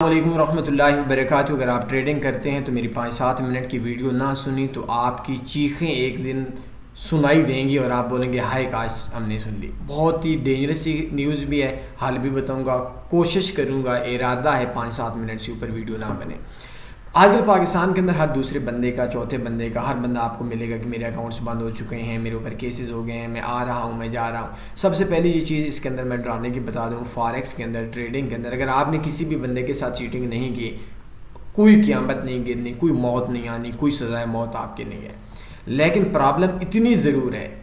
السلام علیکم ورحمۃ اللہ وبرکاتہ۔ اگر آپ ٹریڈنگ کرتے ہیں تو میری 5-7 منٹ کی ویڈیو نہ سنی تو آپ کی چیخیں ایک دن سنائی دیں گی اور آپ بولیں گے ہائے کاش ہم نے سن لی۔ بہت ہی ڈینجرس سی نیوز بھی ہے، حل بھی بتاؤں گا، کوشش کروں گا، ارادہ ہے 5-7 منٹ سے اوپر ویڈیو نہ بنے۔ آج کل پاکستان کے اندر ہر دوسرے بندے کا، چوتھے بندے کا، ہر بندہ آپ کو ملے گا کہ میرے اکاؤنٹس بند ہو چکے ہیں، میرے اوپر کیسز ہو گئے ہیں، میں آ رہا ہوں، میں جا رہا ہوں۔ سب سے پہلی یہ چیز اس کے اندر میں ڈرانے کی بتا دوں، فاریکس کے اندر، ٹریڈنگ کے اندر اگر آپ نے کسی بھی بندے کے ساتھ چیٹنگ نہیں کی، کوئی قیامت نہیں گرنی، کوئی موت نہیں آنی، کوئی سزائے موت آپ کے نہیں ہے۔ لیکن پرابلم اتنی ضرور ہے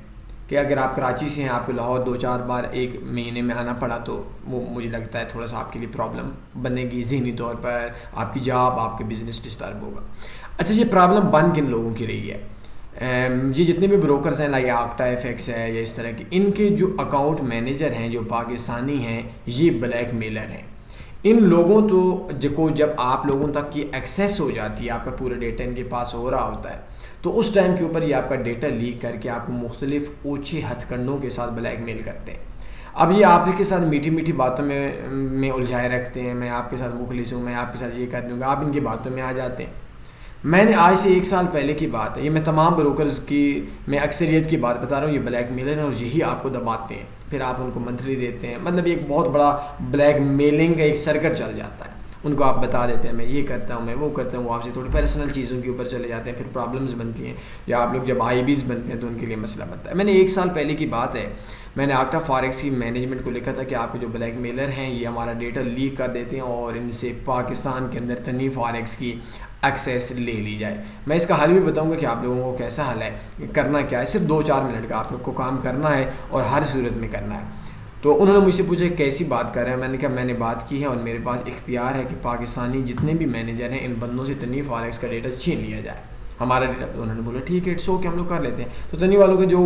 کہ اگر آپ کراچی سے ہیں، آپ کو لاہور 2-4 بار ایک مہینے میں آنا پڑا تو وہ مجھے لگتا ہے تھوڑا سا آپ کے لیے پرابلم بنے گی، ذہنی طور پر آپ کی جاب، آپ کے بزنس ڈسٹرب ہوگا۔ اچھا، یہ پرابلم بن کن لوگوں کی رہی ہے؟ یہ جتنے بھی بروکرز ہیں، لائک آکٹا ایف ایکس ہے یا اس طرح کی، ان کے جو اکاؤنٹ مینیجر ہیں جو پاکستانی ہیں، یہ بلیک میلر ہیں۔ ان لوگوں کو جب آپ لوگوں تک کی ایکسیس ہو جاتی ہے، آپ کا پورا ڈیٹا ان کے پاس ہو رہا ہوتا ہے، تو اس ٹائم کے اوپر یہ آپ کا ڈیٹا لیک کر کے آپ کو مختلف اوچھے ہتھ کنڈوں کے ساتھ بلیک میل کرتے ہیں۔ اب یہ آپ کے ساتھ میٹھی میٹھی باتوں میں الجھائے رکھتے ہیں، میں آپ کے ساتھ مخلص ہوں، میں آپ کے ساتھ یہ کر دوں گا، آپ ان کی باتوں میں آ جاتے ہیں۔ میں نے آج سے 1 سال پہلے کی بات ہے، یہ میں تمام بروکرز کی، میں اکثریت کی بات بتا رہا ہوں، یہ بلیک میلر ہیں اور یہی آپ کو دباتے ہیں، پھر آپ ان کو منتھلی دیتے ہیں، مطلب ایک بہت بڑا بلیک میلنگ کا ایک سرکٹ چل جاتا ہے۔ ان کو آپ بتا دیتے ہیں میں یہ کرتا ہوں، میں وہ کرتا ہوں، وہ آپ سے تھوڑی پرسنل چیزوں کے اوپر چلے جاتے ہیں، پھر پرابلمز بنتی ہیں، یا آپ لوگ جب آئی بیز بنتے ہیں تو ان کے لیے مسئلہ بنتا ہے۔ میں نے 1 سال پہلے کی بات ہے، میں نے آکٹا فاریکس کی مینجمنٹ کو لکھا تھا کہ آپ کے جو بلیک میلر ہیں یہ ہمارا ڈیٹا لیک کر دیتے ہیں اور ان سے پاکستان کے اندر تنی فاریکس کی ایکسیس لے لی جائے۔ میں اس کا حل بھی بتاؤں گا کہ آپ لوگوں کو کیسا حل ہے، کرنا کیا ہے، صرف 2-4 منٹ کا آپ لوگ کو کام کرنا ہے اور ہر صورت میں کرنا ہے۔ تو انہوں نے مجھ سے پوچھا کیسی بات کر رہے ہیں، میں نے کہا میں نے بات کی ہے اور میرے پاس اختیار ہے کہ پاکستانی جتنے بھی مینیجر ہیں ان بندوں سے تنی فاریکس کا ڈیٹا چھین لیا جائے، ہمارا ڈیٹا۔ انہوں نے بولا ٹھیک ہے، اٹس اوکے، ہم لوگ کر لیتے ہیں۔ تو تنی والوں کا جو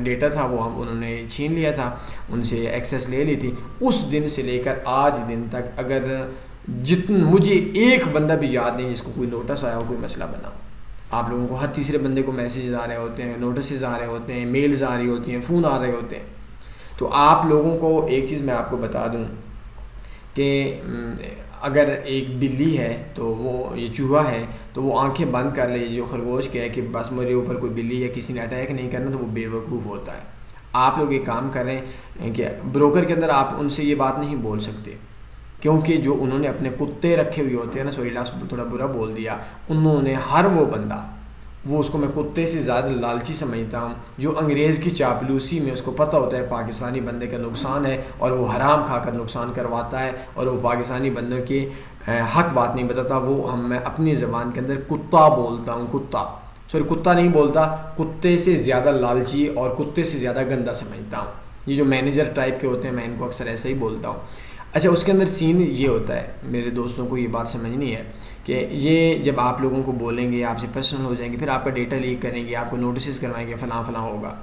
ڈیٹا تھا وہ انہوں نے چھین لیا تھا، ان سے ایکسیس لے لی تھی۔ اس دن سے لے کر آج دن تک اگر مجھے ایک بندہ بھی یاد نہیں جس کو کوئی نوٹس آیا ہو، کوئی مسئلہ بنا ہو۔ آپ لوگوں کو ہر تیسرے بندے کو میسیجز آ رہے ہوتے ہیں، نوٹسز آ رہے ہوتے ہیں، میلز آ رہی ہوتی ہیں، فون آ رہے ہوتے ہیں۔ تو آپ لوگوں کو ایک چیز میں آپ کو بتا دوں کہ اگر ایک بلی ہے تو وہ، یہ چوہا ہے تو وہ آنکھیں بند کر لے، جو خرگوش کے ہے کہ بس مجھے اوپر کوئی بلی یا کسی نے اٹیک نہیں کرنا، تو وہ بے وقوف ہوتا ہے۔ آپ لوگ ایک کام کر رہے ہیں کہ بروکر کے اندر آپ ان سے یہ بات نہیں بول سکتے، کیونکہ جو انہوں نے اپنے کتے رکھے ہوئے ہوتے ہیں نا، سوری لفظ تھوڑا برا بول دیا، انہوں نے ہر وہ بندہ، وہ اس کو میں کتے سے زیادہ لالچی سمجھتا ہوں، جو انگریز کی چاپلوسی میں اس کو پتہ ہوتا ہے پاکستانی بندے کا نقصان ہے اور وہ حرام کھا کر نقصان کرواتا ہے اور وہ پاکستانی بندوں کی حق بات نہیں بتاتا، وہ میں اپنی زبان کے اندر کتا بولتا ہوں، کتا نہیں بولتا، کتے سے زیادہ لالچی اور کتے سے زیادہ گندا سمجھتا ہوں۔ یہ جو مینیجر ٹائپ کے ہوتے ہیں میں ان کو اکثر ایسے ہی بولتا ہوں۔ اچھا، اس کے اندر سین یہ ہوتا ہے، میرے دوستوں کو یہ بات سمجھنی ہے کہ یہ جب آپ لوگوں کو بولیں گے، آپ سے پرسنل ہو جائیں گے، پھر آپ کا ڈیٹا لیک کریں گے، آپ کو نوٹسز کروائیں گے، فلاں فلاں ہوگا۔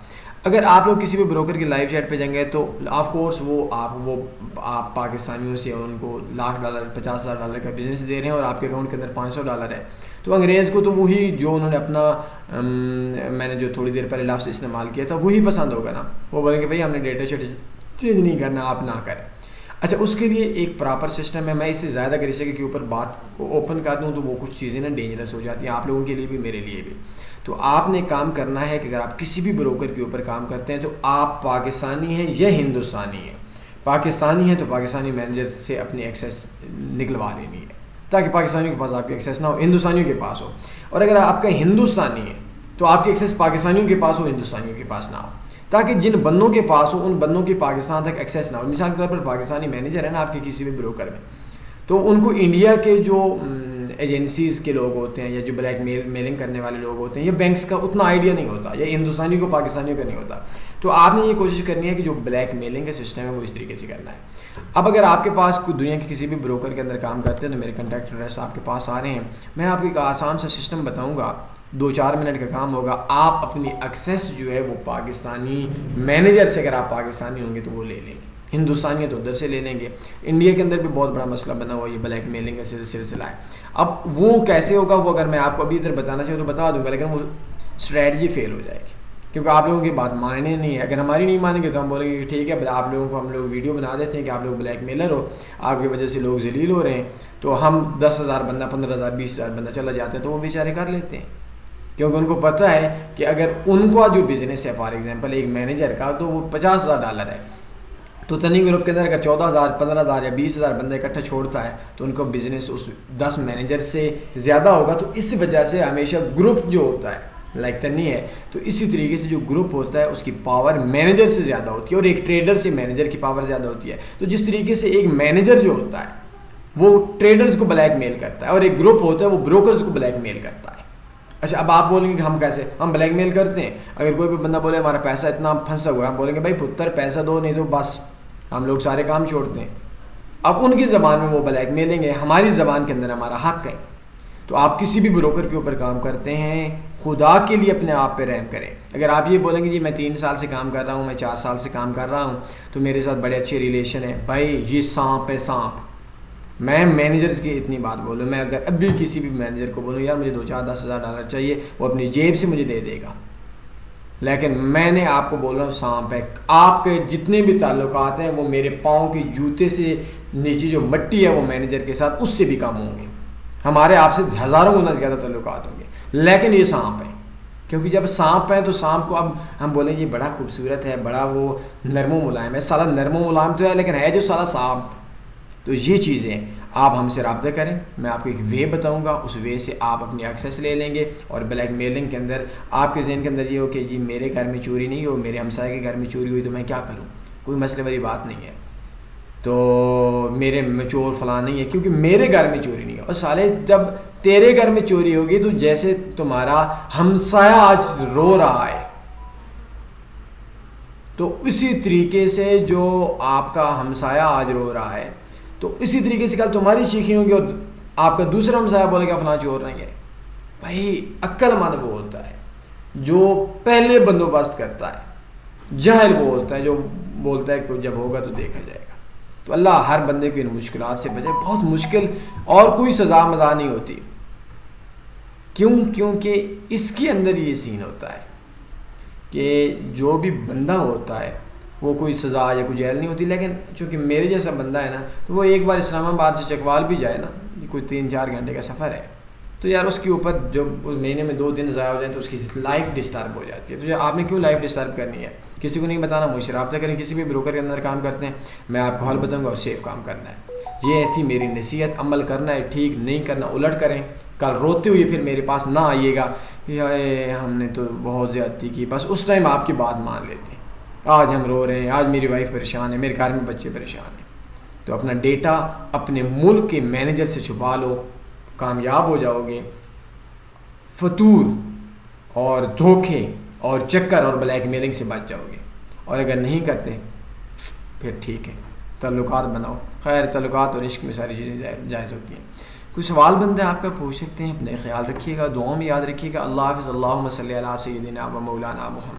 اگر آپ لوگ کسی بھی بروکر کی لائیو چیٹ پہ جائیں گے تو آف کورس وہ آپ پاکستانیوں سے ان کو $1,00,000 $50,000 کا بزنس دے رہے ہیں اور آپ کے اکاؤنٹ کے اندر $500 ہے، تو انگریز کو تو وہی جو انہوں نے اپنا میں نے جو تھوڑی دیر پہلے لفظ استعمال کیا تھا وہی پسند ہوگا نا، وہ بولیں گے بھائی ہم نے ڈیٹا شیٹ چینج نہیں کرنا، آپ نہ کریں۔ اچھا، اس کے لیے ایک پراپر سسٹم ہے، میں اس سے زیادہ اگر اس کے اوپر بات کو اوپن کر دوں تو وہ کچھ چیزیں نا ڈینجرس ہو جاتی ہیں آپ لوگوں کے لیے بھی، میرے لیے بھی۔ تو آپ نے کام کرنا ہے کہ اگر آپ کسی بھی بروکر کے اوپر کام کرتے ہیں تو آپ پاکستانی ہیں یا ہندوستانی ہیں، پاکستانی ہیں تو پاکستانی مینیجر سے اپنی ایکسیس نکلوا لینی ہے تاکہ پاکستانیوں کے پاس آپ کی ایکسیس نہ ہو، ہندوستانیوں کے پاس ہو۔ اور اگر آپ کا ہندوستانی ہے تو آپ کی ایکسیس پاکستانیوں کے پاس ہو، ہندوستانیوں کے پاس نہ ہو، تاکہ جن بندوں کے پاس ہو ان بندوں کی پاکستان تک ایکسیس نہ ہو۔ مثال کے طور پر پاکستانی مینیجر ہے نا آپ کے کسی بھی بروکر میں، تو ان کو انڈیا کے جو ایجنسیز کے لوگ ہوتے ہیں یا جو بلیک میلنگ کرنے والے لوگ ہوتے ہیں یا بینکس کا اتنا آئیڈیا نہیں ہوتا، یا ہندوستانی کو پاکستانیوں کا نہیں ہوتا، تو آپ نے یہ کوشش کرنی ہے کہ جو بلیک میلنگ کا سسٹم ہے وہ اس طریقے سے کرنا ہے۔ اب اگر آپ کے پاس کوئی دنیا کے کسی بھی بروکر کے اندر کام کرتے ہیں تو میرے کنٹیکٹ ایڈریس آپ کے پاس آ رہے ہیں، میں آپ کو ایک آسان سا سسٹم بتاؤں گا، 2-4 منٹ کا کام ہوگا، آپ اپنی ایکسیس جو ہے وہ پاکستانی مینیجر سے، اگر آپ پاکستانی ہوں گے تو وہ لے لیں گے، ہندوستانی تو ادھر سے لے لیں گے۔ انڈیا کے اندر بھی بہت بڑا مسئلہ بنا ہوا یہ بلیک میلنگ کا سلسلہ ہے۔ اب وہ کیسے ہوگا، وہ اگر میں آپ کو ابھی ادھر بتانا چاہوں تو بتا دوں گا، لیکن وہ اسٹریٹجی فیل ہو جائے گی کیونکہ آپ لوگوں کی بات ماننے نہیں ہے. اگر ہماری نہیں مانیں گے تو ہم بولیں گے کہ ٹھیک ہے آپ لوگوں کو ہم لوگ ویڈیو بنا دیتے ہیں کہ آپ لوگ بلیک میلر ہو, آپ کی وجہ سے لوگ ذلیل ہو رہے ہیں, تو ہم 10,000 بندہ 15,000 20,000 بندہ چلا جاتا ہے تو وہ بیچارے کر لیتے ہیں, کیونکہ ان کو پتہ ہے کہ اگر ان کا جو بزنس ہے فار ایگزامپل ایک مینیجر کا تو وہ $50,000 ہے, تو تنی گروپ کے اندر اگر 14,000 15,000 یا 20,000 بندہ اکٹھا چھوڑتا ہے تو ان کا بزنس اس 10 مینیجر سے زیادہ ہوگا. تو اس وجہ سے ہمیشہ گروپ جو ہوتا ہے لائک تنی ہے, تو اسی طریقے سے جو گروپ ہوتا ہے اس کی پاور مینیجر سے زیادہ ہوتی ہے, اور ایک ٹریڈر سے مینیجر کی پاور زیادہ ہوتی ہے. تو جس طریقے سے ایک مینیجر جو ہوتا ہے وہ ٹریڈرز کو بلیک میل کرتا ہے, اور ایک گروپ ہوتا ہے وہ بروکرز کو بلیک میل کرتا ہے. اچھا اب آپ بولیں گے کہ ہم کیسے, ہم بلیک میل کرتے ہیں. اگر کوئی بھی بندہ بولے ہمارا پیسہ اتنا پھنسا ہوا ہے, ہم بولیں گے بھائی پتر پیسہ دو, نہیں تو بس ہم لوگ سارے کام چھوڑتے ہیں. اب ان کی زبان میں وہ بلیک میلیں گے, ہماری زبان کے اندر ہمارا حق ہے. تو آپ کسی بھی بروکر کے اوپر کام کرتے ہیں, خدا کے لیے اپنے آپ پہ رحم کریں. اگر آپ یہ بولیں گے جی میں 3 سال سے کام کر رہا ہوں, میں 4 سال سے کام کر رہا ہوں, تو میرے ساتھ بڑے اچھے ریلیشن ہیں, بھائی یہ سانپ ہے سانپ. میں مینیجرز کی اتنی بات بولوں, میں اگر اب بھی کسی بھی مینیجر کو بولوں یار مجھے 2-4-10,000 چاہیے, وہ اپنی جیب سے مجھے دے دے گا, لیکن میں نے آپ کو بول رہا ہوں سانپ ہے. آپ کے جتنے بھی تعلقات ہیں وہ میرے پاؤں کے جوتے سے نیچے جو مٹی ہے وہ مینیجر کے ساتھ اس سے بھی کم ہوں گے. ہمارے آپ سے ہزاروں گنا زیادہ تعلقات ہوں گے, لیکن یہ سانپ ہے. کیونکہ جب سانپ ہے تو سانپ کو اب ہم بولیں یہ بڑا خوبصورت ہے, بڑا وہ نرم و ملائم ہے. سارا نرم و ملائم تو ہے لیکن ہے جو سارا سانپ. تو یہ چیزیں آپ ہم سے رابطہ کریں, میں آپ کو ایک وے بتاؤں گا, اس وے سے آپ اپنی ایکسیس لے لیں گے. اور بلیک میلنگ کے اندر آپ کے ذہن کے اندر یہ ہو کہ جی میرے گھر میں چوری نہیں ہو, میرے ہمسائے کے گھر میں چوری ہوئی تو میں کیا کروں, کوئی مسئلے والی بات نہیں ہے. تو میرے میں چور فلاں نہیں ہے کیونکہ میرے گھر میں چوری نہیں ہے. اور سالے جب تیرے گھر میں چوری ہوگی تو جیسے تمہارا ہمسایہ آج رو رہا ہے, تو اسی طریقے سے جو آپ کا ہمسایہ آج رو رہا ہے تو اسی طریقے سے کل تمہاری چیخیں ہوں گی, اور آپ کا دوسرا ہمسایہ بولے گا فلاں چور نہیں ہے. بھائی عقل مند وہ ہوتا ہے جو پہلے بندوبست کرتا ہے, جہل وہ ہوتا ہے جو بولتا ہے کہ جب ہوگا تو دیکھا جائے گا. تو اللہ ہر بندے کو ان مشکلات سے بچائے. بہت مشکل اور کوئی سزا مزا نہیں ہوتی. کیونکہ اس کے اندر یہ سین ہوتا ہے کہ جو بھی بندہ ہوتا ہے وہ کوئی سزا یا کوئی جیل نہیں ہوتی. لیکن چونکہ میرے جیسا بندہ ہے نا, تو وہ ایک بار اسلام آباد سے چکوال بھی جائے نا, یہ کوئی 3-4 گھنٹے کا سفر ہے, تو یار اس کے اوپر جب مہینے میں 2 دن ضائع ہو جائیں تو اس کی لائف ڈسٹرب ہو جاتی ہے. تو آپ نے کیوں لائف ڈسٹرب کرنی ہے, کسی کو نہیں بتانا, مجھ سے رابطہ کریں. کسی بھی بروکر کے اندر کام کرتے ہیں میں آپ کو حل بتاؤں گا, اور سیف کام کرنا ہے. یہ تھی میری نصیحت, عمل کرنا ہے, ٹھیک نہیں کرنا الٹ کریں. کل روتے ہوئے پھر میرے پاس نہ آئیے گا ہم نے تو بہت زیادتی کی, بس اس ٹائم آپ کی بات مان لیتے ہیں. آج ہم رو رہے ہیں, آج میری وائف پریشان ہے, میرے گھر میں بچے پریشان ہیں. تو اپنا ڈیٹا اپنے ملک کے مینیجر سے چھپا لو, کامیاب ہو جاؤ گے. فتور اور دھوکے اور چکر اور بلیک میلنگ سے بچ جاؤ گے. اور اگر نہیں کرتے پھر ٹھیک ہے, تعلقات بناؤ. خیر تعلقات اور عشق میں ساری چیزیں جائز ہوتی ہیں. کوئی سوال بندہ آپ کا پوچھ سکتے ہیں. اپنے خیال رکھیے گا, دعاؤں میں یاد رکھیے گا. اللہ حافظ. اللہم صلی علی سیدنا و مولانا محمد.